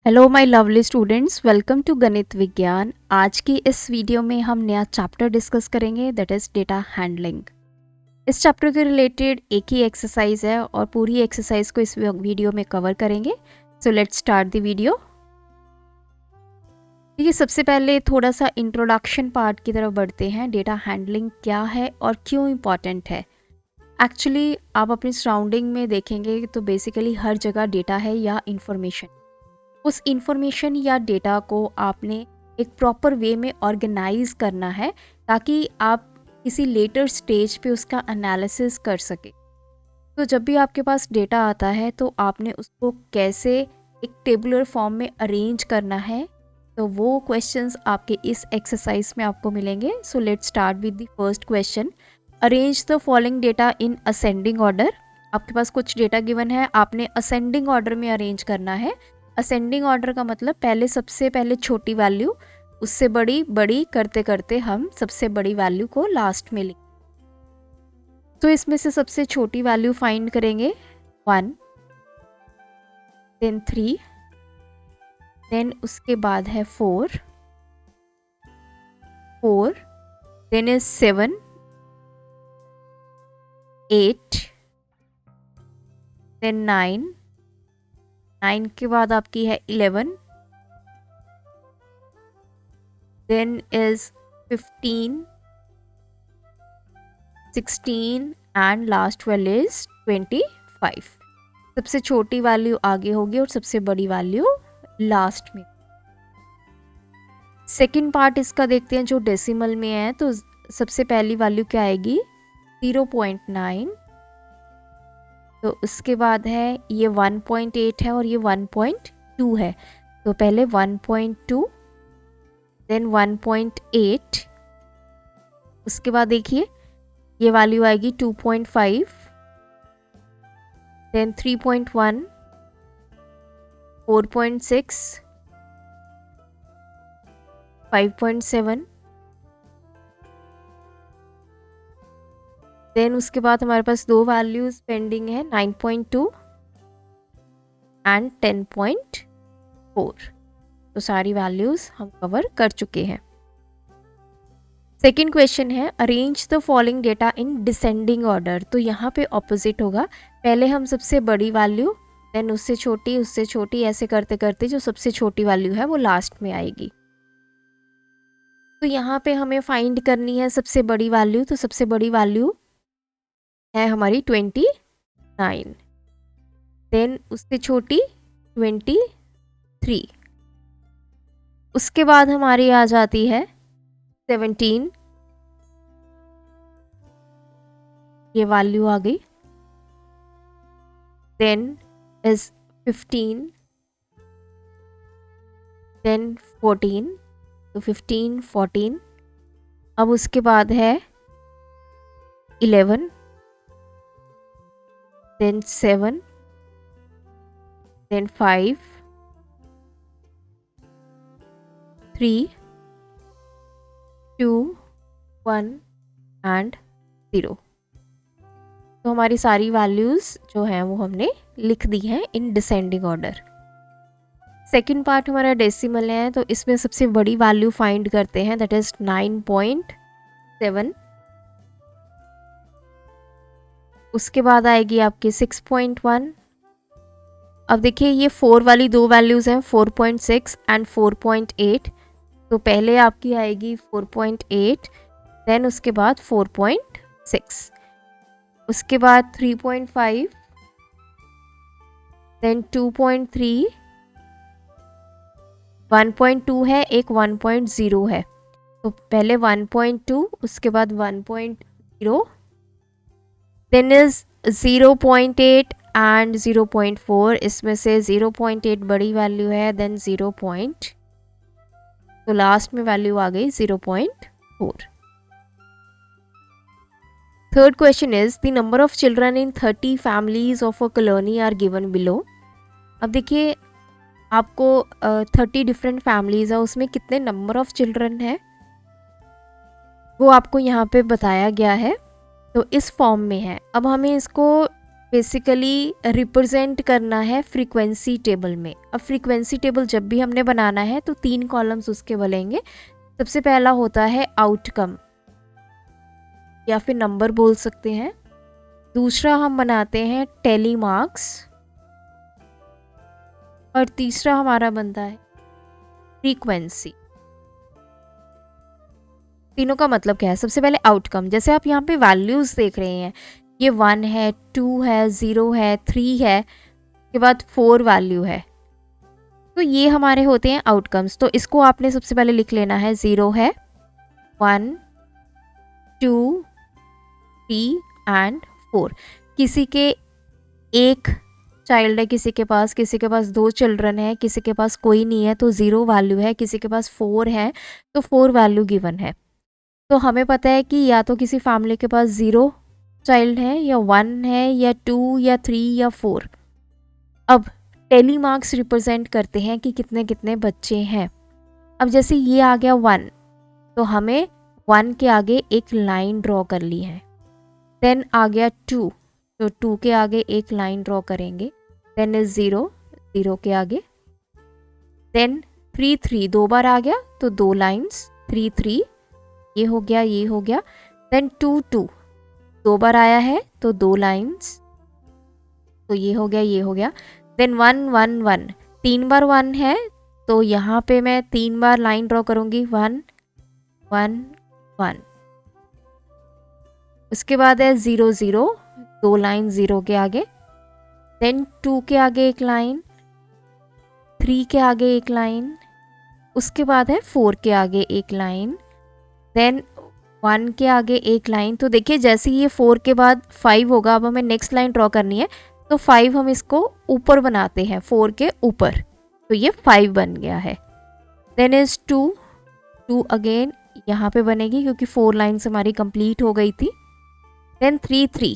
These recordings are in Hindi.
Hello my lovely students, welcome to Ganit Vigyan. आज की इस वीडियो में हम नया चैप्टर डिस्कस करेंगे, दैट इज़ डेटा हैंडलिंग। इस चैप्टर के रिलेटेड एक ही एक्सरसाइज है और पूरी एक्सरसाइज को इस वीडियो में कवर करेंगे। So let's start the video. देखिए, सबसे पहले थोड़ा सा इंट्रोडक्शन पार्ट की तरफ बढ़ते हैं। डेटा हैंडलिंग क्या है और क्यों इम्पॉर्टेंट है। एक्चुअली आप अपनी सराउंडिंग में देखेंगे तो बेसिकली हर जगह डेटा है या इंफॉर्मेशन। उस इंफॉर्मेशन या डेटा को आपने एक प्रॉपर वे में ऑर्गेनाइज करना है ताकि आप किसी लेटर स्टेज पे उसका एनालिसिस कर सके। तो जब भी आपके पास डेटा आता है तो आपने उसको कैसे एक टेबुलर फॉर्म में अरेंज करना है, तो वो क्वेश्चंस आपके इस एक्सरसाइज में आपको मिलेंगे। So let's start with the first question. Arrange the following data in ascending order. आपके पास कुछ डेटा गिवन है, आपने असेंडिंग ऑर्डर में अरेंज करना है। असेंडिंग ऑर्डर का मतलब पहले सबसे पहले छोटी वैल्यू, उससे बड़ी, बड़ी करते करते हम सबसे बड़ी वैल्यू को लास्ट में लिखेंगे। तो इसमें से सबसे छोटी वैल्यू फाइंड करेंगे 1, देन 3, देन उसके बाद है 4, देन इज 7, 8, देन 9 के बाद आपकी है 11, then is 15, 16 and last value is 25। सबसे छोटी वैल्यू आगे होगी और सबसे बड़ी वैल्यू लास्ट में। सेकंड पार्ट इसका देखते हैं जो डेसिमल में है। तो सबसे पहली वैल्यू क्या आएगी 0.9, तो उसके बाद है ये 1.8 है और ये 1.2 है। तो पहले 1.2, देन 1.8, उसके बाद देखिए ये वैल्यू आएगी 2.5, देन 3.1, 4.6, 5.7, देन उसके बाद हमारे पास दो वैल्यूज पेंडिंग है 9.2 एंड 10.4। तो सारी वैल्यूज हम कवर कर चुके हैं। सेकेंड क्वेश्चन है arrange the following data in descending order. तो यहाँ पे ऑपोजिट होगा, पहले हम सबसे बड़ी वैल्यू, देन उससे छोटी, ऐसे करते करते जो सबसे छोटी वैल्यू है वो लास्ट में आएगी। तो यहाँ पे हमें फाइंड करनी है सबसे बड़ी वैल्यू। तो सबसे बड़ी वैल्यू है हमारी 29, देन उससे छोटी 23, उसके बाद हमारी आ जाती है 17, ये वैल्यू आ गई, देन इज 15, देन 14, तो 15, 14, अब उसके बाद है 11, देन 7, देन 5, 3, 2, 1 एंड 0। तो हमारी सारी वैल्यूज जो हैं वो हमने लिख दी हैं in descending order. Second part हमारा डेसिमल है, तो इसमें सबसे बड़ी वैल्यू फाइंड करते हैं, दैट इज 9.7, उसके बाद आएगी आपकी 6.1। अब देखिए ये 4 वाली दो वैल्यूज हैं 4.6 एंड 4.8। तो पहले आपकी आएगी 4.8, देन उसके बाद 4.6, उसके बाद 3.5, देन 2.3, 1.2 है, एक 1.0 है। तो पहले 1.2, उसके बाद 1.0, देन इज 0.8 एंड 0.4। इसमें से 0.8 बड़ी वैल्यू है, देन 0. तो लास्ट में वैल्यू आ गई 0.4। Third question is the number of children in 30 families of a colony are given below. अब देखिए आपको 30 डिफरेंट फैमिलीज है, उसमें कितने नंबर ऑफ चिल्ड्रन है वो आपको यहाँ पे बताया गया है। तो इस फॉर्म में है। अब हमें इसको बेसिकली रिप्रेजेंट करना है फ्रीक्वेंसी टेबल में। अब फ्रीक्वेंसी टेबल जब भी हमने बनाना है तो 3 कॉलम्स उसके बनेंगे। सबसे पहला होता है आउटकम या फिर नंबर बोल सकते हैं। दूसरा हम बनाते हैं टैली मार्क्स और तीसरा हमारा बनता है फ्रीक्वेंसी। तीनों का मतलब क्या है? सबसे पहले आउटकम, जैसे आप यहाँ पे वैल्यूज देख रहे हैं, ये 1 है, 2 है, 0 है, 3 है, के बाद 4 वैल्यू है, तो ये हमारे होते हैं आउटकम्स। तो इसको आपने सबसे पहले लिख लेना है, 0 है, 1, 2, 3 एंड 4। किसी के एक चाइल्ड है, किसी के पास 2 चिल्ड्रन है, किसी के पास कोई नहीं है तो 0 वैल्यू है, किसी के पास 4 है तो 4 वैल्यू गिवन है। तो हमें पता है कि या तो किसी फैमिली के पास 0 चाइल्ड है, या 1 है, या 2, या 3, या 4। अब टैली मार्क्स रिप्रेजेंट करते हैं कि कितने कितने बच्चे हैं। अब जैसे ये आ गया 1, तो हमें 1 के आगे एक लाइन ड्रॉ कर ली है। देन आ गया 2, तो 2 के आगे एक लाइन ड्रॉ करेंगे। देन इज 0, 0 के आगे। देन 3, 3 2 बार आ गया तो 2 लाइन्स, 3, 3, ये हो गया, ये हो गया। देन 2, 2 2 बार आया है तो 2 लाइन्स, तो ये हो गया, ये हो गया। देन 1, 1, 1 3 बार 1 है तो यहाँ पे मैं 3 बार लाइन ड्रॉ करूँगी, 1, 1, 1। उसके बाद है 0, 0 2 लाइन 0 के आगे। देन 2 के आगे एक लाइन, 3 के आगे एक लाइन, उसके बाद है 4 के आगे एक लाइन, देन 1 के आगे एक लाइन। तो देखिए जैसे ये 4 के बाद 5 होगा, अब हमें नेक्स्ट लाइन ड्रॉ करनी है, तो 5 हम इसको ऊपर बनाते हैं, 4 के ऊपर, तो ये 5 बन गया है। देन इज 2, 2 अगेन यहाँ पे बनेगी क्योंकि 4 लाइन्स हमारी कंप्लीट हो गई थी। देन 3, 3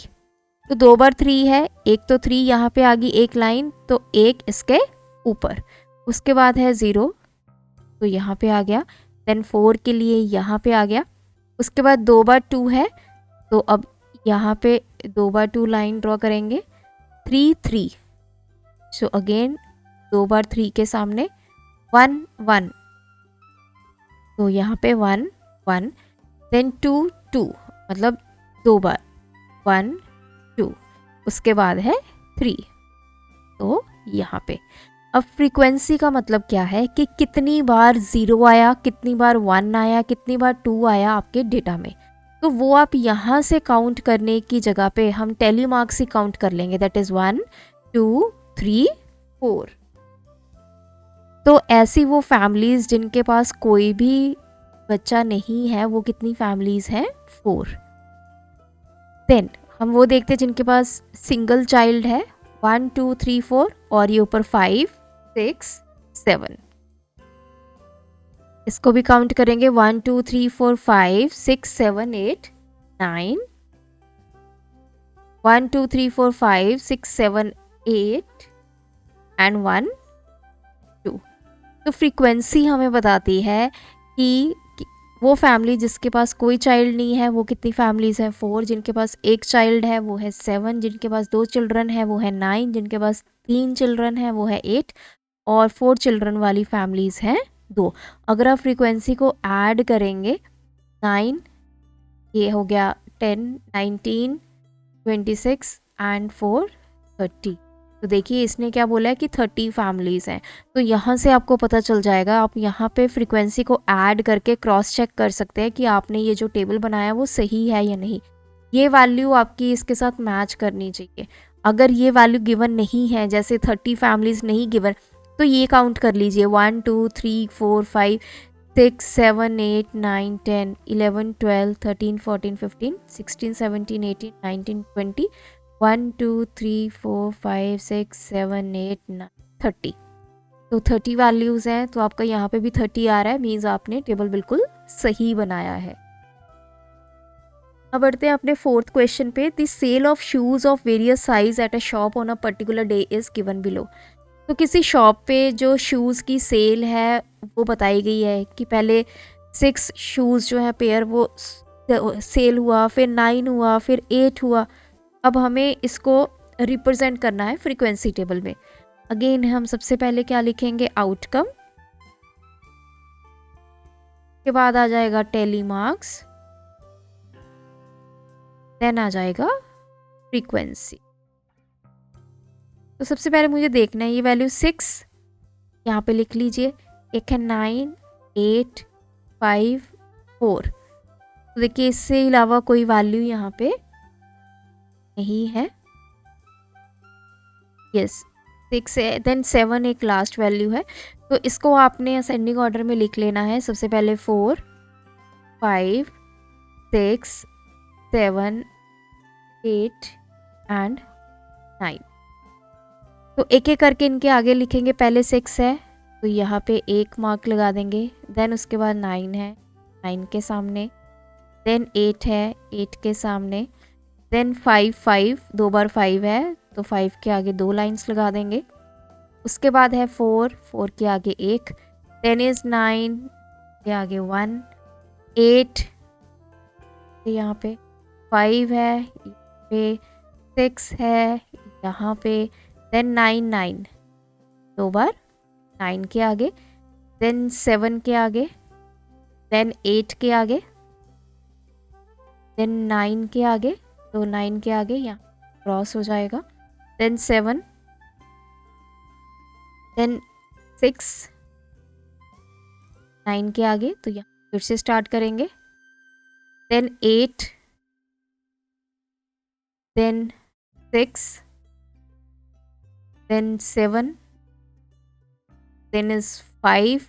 तो 2 बार 3 है, एक तो 3 यहाँ पे आ गई एक लाइन, तो एक इसके ऊपर। उसके बाद है 0, तो यहाँ पे आ गया। देन 4 के लिए यहाँ पे आ गया। उसके बाद 2 बार 2 है, तो अब यहाँ पे 2 बार 2 लाइन ड्रॉ करेंगे। 3, 3 सो अगेन 2 बार 3 के सामने 1, 1 तो यहाँ पे 1, 1। देन 2, 2 मतलब 2 बार 1, 2, उसके बाद है 3, तो यहाँ पे। अब फ्रीक्वेंसी का मतलब क्या है कि कितनी बार 0 आया, कितनी बार 1 आया, कितनी बार 2 आया आपके डेटा में। तो वो आप यहाँ से काउंट करने की जगह पे हम टैली मार्क्स ही काउंट कर लेंगे, दैट इज़ 1, 2, 3, 4। तो ऐसी वो फैमिलीज़ जिनके पास कोई भी बच्चा नहीं है, वो कितनी फैमिलीज़ हैं? 4। देन हम वो देखते हैं जिनके पास सिंगल चाइल्ड है, 1, 2, 3, 4 और ये ऊपर 5, 6, 7। इसको भी काउंट करेंगे, 1, 2, 3, 4, 5, 6, 7, 8, 9। 1, 2, 3, 4, 5, 6, 7, 8 एंड 1, 2। तो फ्रीक्वेंसी हमें बताती है कि वो फैमिली जिसके पास कोई चाइल्ड नहीं है वो कितनी फैमिलीज़ हैं? 4। जिनके पास एक चाइल्ड है वो है 7। जिनके पास 2 चिल्ड्रन है वो है 9। जिनके पास 3 चिल्ड्रन है वो है 8। और 4 चिल्ड्रन वाली फैमिलीज़ हैं 2। अगर आप फ्रीक्वेंसी को ऐड करेंगे, 9 ये हो गया 10, 19, 26 एंड 4, 30। तो देखिए इसने क्या बोला है कि 30 फैमिलीज़ हैं। तो यहाँ से आपको पता चल जाएगा, आप यहाँ पे फ्रीक्वेंसी को ऐड करके क्रॉस चेक कर सकते हैं कि आपने ये जो टेबल बनाया वो सही है या नहीं। ये वैल्यू आपकी इसके साथ मैच करनी चाहिए। अगर ये वैल्यू गिवन नहीं है, जैसे 30 फैमिलीज़ नहीं गिवन, तो ये काउंट कर लीजिए, 1, 2, 3, 4, 5, 6, 7, 8, 9, 10, 11, 12, 13, 14, 15, 16, 17, 18, 19, 20, 1, 2, 3, 4, 5, 6, 7, 8, 9, 30। तो 30 वैल्यूज़ हैं, तो आपका यहाँ पे भी 30 आ रहा है, मीन्स आपने टेबल बिल्कुल सही बनाया है। अब बढ़ते हैं अपने 4th क्वेश्चन पे। The sale of shoes of various size at a shop on a particular day is given below. तो किसी शॉप पे जो शूज़ की सेल है वो बताई गई है कि पहले 6 शूज़ जो है पेयर वो सेल हुआ, फिर 9 हुआ, फिर 8 हुआ। अब हमें इसको रिप्रेजेंट करना है फ्रीक्वेंसी टेबल में। अगेन हम सबसे पहले क्या लिखेंगे, आउटकम, के बाद आ जाएगा टेली मार्क्स, देन आ जाएगा फ्रीक्वेंसी। तो सबसे पहले मुझे देखना है ये वैल्यू 6 यहाँ पे लिख लीजिए, एक है 9, 8, 5, 4। तो देखिए इससे अलावा कोई वैल्यू यहाँ पे नहीं है। यस 6 है, देन 7 एक लास्ट वैल्यू है। तो इसको आपने असेंडिंग ऑर्डर में लिख लेना है। सबसे पहले 4, 5, 6, 7, 8 एंड 9। तो एक एक करके इनके आगे लिखेंगे। पहले 6 है तो यहाँ पे एक मार्क लगा देंगे, देन उसके बाद 9 है, 9 के सामने, देन 8 है, 8 के सामने, देन 5 दो बार 5 है तो 5 के आगे 2 लाइंस लगा देंगे। उसके बाद है 4 के आगे 1, देन इज 9 के आगे 1, 8 यहाँ पे, 5 है यहाँ पे, 6 है यहाँ पे, देन 9 दो बार 9 के आगे, देन 7 के आगे, देन 8 के आगे, देन 9 के आगे, तो 9 के आगे यहाँ क्रॉस हो जाएगा, देन 7, देन 6, 9 के आगे, तो यहाँ फिर से स्टार्ट करेंगे, then 8, then 6, then 7, then is 5,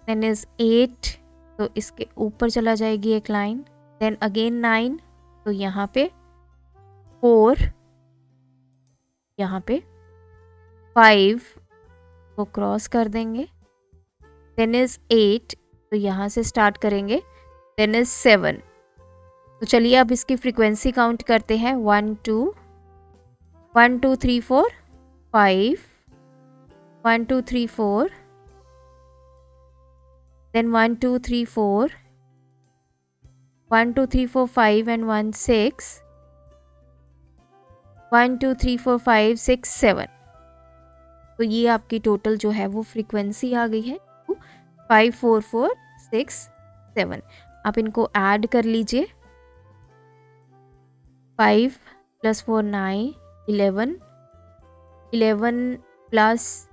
then is 8, तो इसके ऊपर चला जाएगी एक लाइन, then again 9, तो यहाँ पे 4, यहाँ पे 5 को क्रॉस कर देंगे, then is 8, तो यहाँ से स्टार्ट करेंगे, then is 7। तो चलिए अब इसकी फ्रीक्वेंसी काउंट करते हैं। 1 2 3 4 5, 1 2 3 4, then 1 2 3 4, 1 2 3 4 5 and 1 6, 1 2 3 4 5 6 7। तो ये आपकी टोटल जो है वो फ्रीक्वेंसी आ गई है 5 4 4 6 7। आप इनको ऐड कर लीजिए। 5 + 4 9, 11, 11 +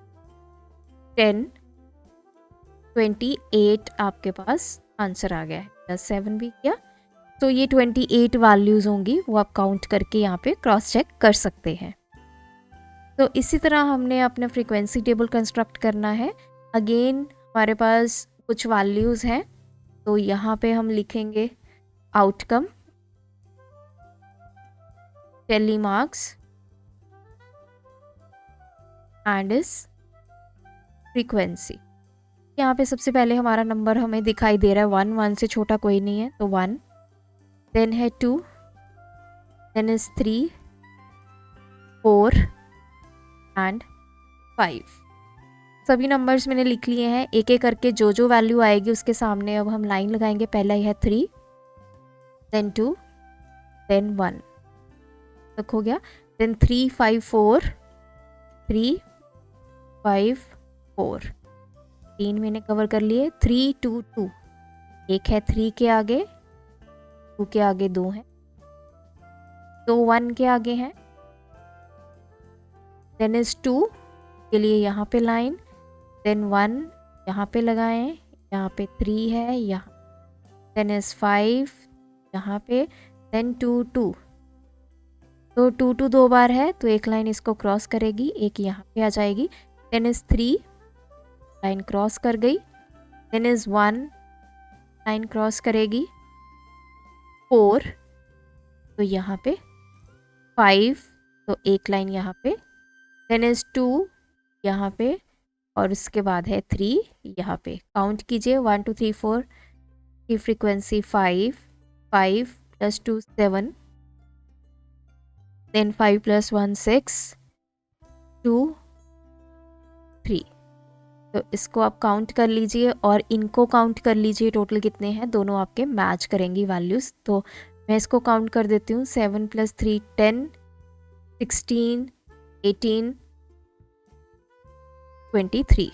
10 28 आपके पास आंसर आ गया है। +7 भी किया तो ये 28 वैल्यूज़ होंगी, वो आप काउंट करके यहाँ पे क्रॉस चेक कर सकते हैं। तो इसी तरह हमने अपना फ्रीक्वेंसी टेबल कंस्ट्रक्ट करना है। अगेन हमारे पास कुछ वैल्यूज़ हैं, तो यहाँ पे हम लिखेंगे आउटकम, टेली मार्क्स एंड इस फ्रीक्वेंसी। यहाँ पे सबसे पहले हमारा नंबर हमें दिखाई दे रहा है 1, 1 से छोटा कोई नहीं है तो 1, देन है 2, देन इज 3, 4 एंड 5। सभी नंबर्स मैंने लिख लिए हैं। एक एक करके जो जो वैल्यू आएगी उसके सामने अब हम लाइन लगाएंगे। पहला है 3, देन 2, देन 1 तक हो गया, देन 3 5 4, 3 5 4, 3 मैंने कवर कर लिए। 3 2 2, एक है 3 के आगे, 2 के आगे 2 है, तो 1 के आगे है, देन इज 2 के लिए यहाँ पे लाइन, देन 1 यहाँ पे लगाएं, यहाँ पे 3 है यहाँ, देन इज 5 यहाँ पे, देन 2 2, तो 2 2 दो बार है तो एक लाइन इसको क्रॉस करेगी, एक यहाँ पे आ जाएगी, देन इज 3 लाइन क्रॉस कर गई, देन इज 1 लाइन क्रॉस करेगी, 4 तो यहाँ पे, 5 तो एक लाइन यहाँ पे, देन इज 2 यहाँ पे और उसके बाद है 3 यहाँ पे। काउंट कीजिए 1 2 3 4 की फ्रीक्वेंसी 5, 5 + 2 7, देन 5 + 1 6, 2 3। तो इसको आप काउंट कर लीजिए और इनको काउंट कर लीजिए, टोटल कितने हैं, दोनों आपके मैच करेंगी वैल्यूज़। तो मैं इसको काउंट कर देती हूँ। 7 + 3 10, 16, 18, 23।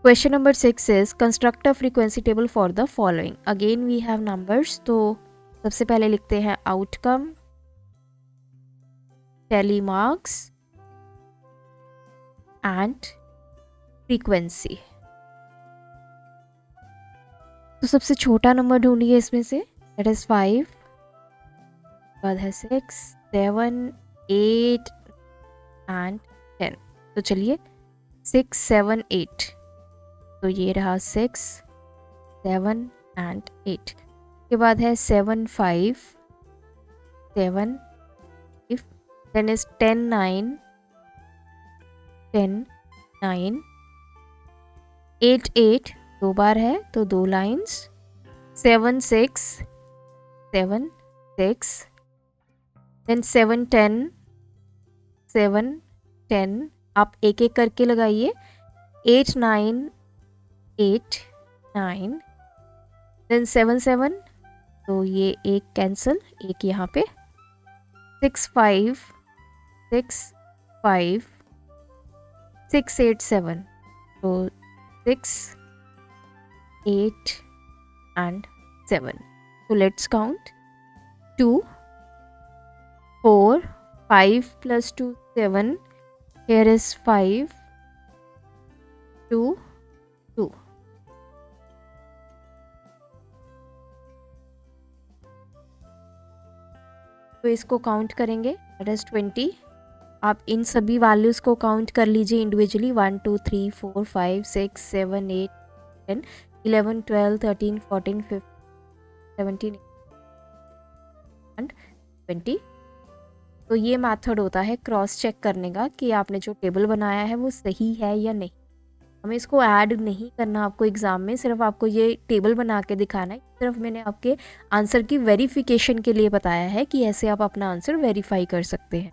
Question number 6 is construct a frequency table for the following. Again we have numbers. तो सबसे पहले लिखते हैं outcome, tally marks and frequency. तो सबसे छोटा नंबर ढूंढिए इसमें से, that is 5, बाद है 6, 7, 8 and 10। तो चलिए 6, 7, 8, तो ये रहा 6, 7 and 8। के बाद है 7, 5, 7, 5, then is 10, 9, 10, 9, 8, 8 दो बार है तो 2 लाइन्स, 7, 6, 7, 6, then 7, 10, 7, 10, आप एक एक करके लगाइए। 8, 9, 8, 9, then 7, 7, तो ये एक कैंसिल, एक यहाँ पे। 6, 5, 6, 5, 6, 8, 7, तो 6, 8 and 7. So let's count 2, 4, 5 plus 2, 7. Here is 5, 2, 2. तो इसको काउंट करेंगे, that is 20। आप इन सभी वैल्यूज़ को काउंट कर लीजिए इंडिविजुअली। 1, 2, 3, 4, 5, 6, 7, 8, 10, 11, 12, 13, 14, 15, 17 and 20। तो ये मेथड होता है क्रॉस चेक करने का कि आपने जो टेबल बनाया है वो सही है या नहीं। हमें इसको ऐड नहीं करना आपको एग्ज़ाम में, सिर्फ आपको ये टेबल बना के दिखाना है। सिर्फ मैंने आपके आंसर की वेरिफिकेशन के लिए बताया है कि ऐसे आप अपना आंसर वेरीफाई कर सकते हैं।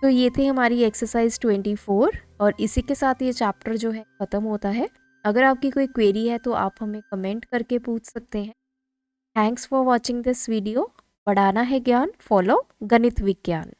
तो ये थी हमारी एक्सरसाइज 24 और इसी के साथ ये चैप्टर जो है ख़त्म होता है। अगर आपकी कोई क्वेरी है तो आप हमें कमेंट करके पूछ सकते हैं। Thanks for watching this video. बढ़ाना है ज्ञान, फॉलो गणित विज्ञान।